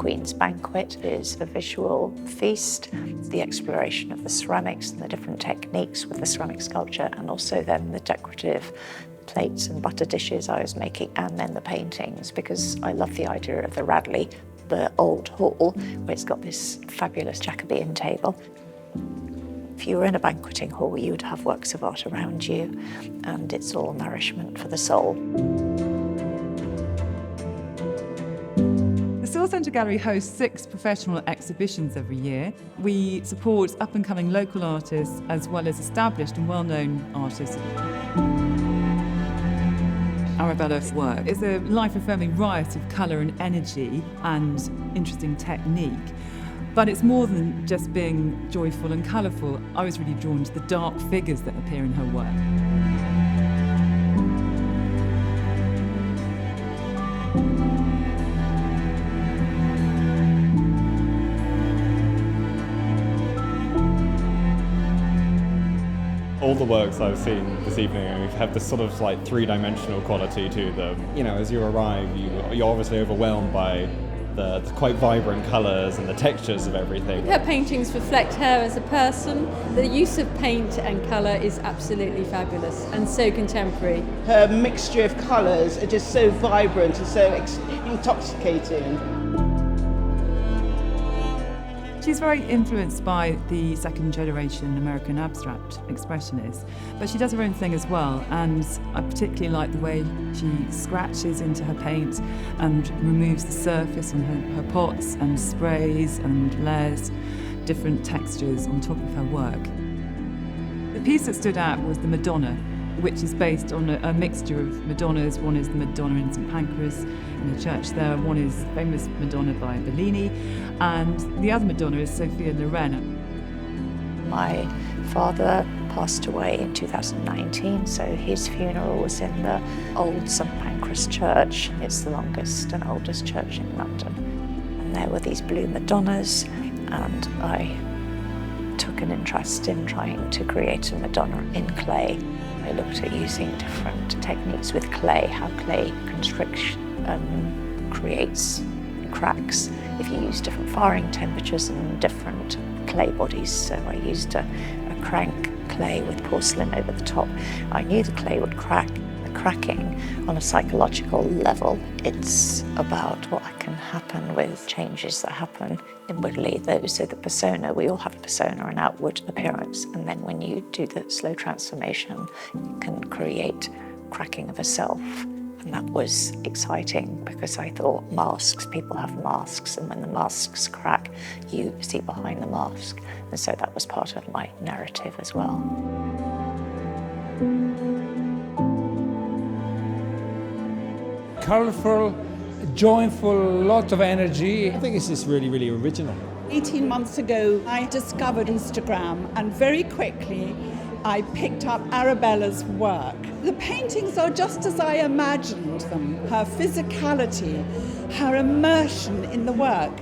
Queen's Banquet is a visual feast, the exploration of the ceramics and the different techniques with the ceramic sculpture, and also then the decorative plates and butter dishes I was making, and then the paintings, because I love the idea of the Radley, the old hall, where it's got this fabulous Jacobean table. If you were in a banqueting hall, you would have works of art around you, and it's all nourishment for the soul. The Sewell Centre Gallery hosts 6 professional exhibitions every year. We support up-and-coming local artists as well as established and well-known artists. Arabella's work is a life-affirming riot of colour and energy and interesting technique. But it's more than just being joyful and colourful. I was really drawn to the dark figures that appear in her work. All the works I've seen this evening have this sort of like three-dimensional quality to them. You know, as you arrive, you're obviously overwhelmed by the quite vibrant colours and the textures of everything. Her paintings reflect her as a person. The use of paint and colour is absolutely fabulous and so contemporary. Her mixture of colours are just so vibrant and so intoxicating. She's very influenced by the second-generation American abstract expressionists, but she does her own thing as well, and I particularly like the way she scratches into her paint and removes the surface on her pots and sprays and layers different textures on top of her work. The piece that stood out was the Madonna, which is based on a mixture of Madonnas. One is the Madonna in St Pancras in the church there, one is famous Madonna by Bellini, and the other Madonna is Sophia Loren. My father passed away in 2019, so his funeral was in the old St Pancras church. It's the longest and oldest church in London. And there were these blue Madonnas, and I took an interest in trying to create a Madonna in clay. I looked at using different techniques with clay, how clay creates cracks if you use different firing temperatures and different clay bodies. So I used a crank clay with porcelain over the top. I knew the clay would crack. The cracking on a psychological level, it's about what can happen with changes that happen inwardly. So the persona, we all have a persona, an outward appearance, and then when you do the slow transformation, you can create cracking of a self. And that was exciting because I thought masks, people have masks, and when the masks crack, you see behind the mask. And so that was part of my narrative as well. Colourful, joyful, lot of energy. I think this is really, really original. 18 months ago, I discovered Instagram, and very quickly I picked up Arabella's work. The paintings are just as I imagined them. Her physicality, her immersion in the work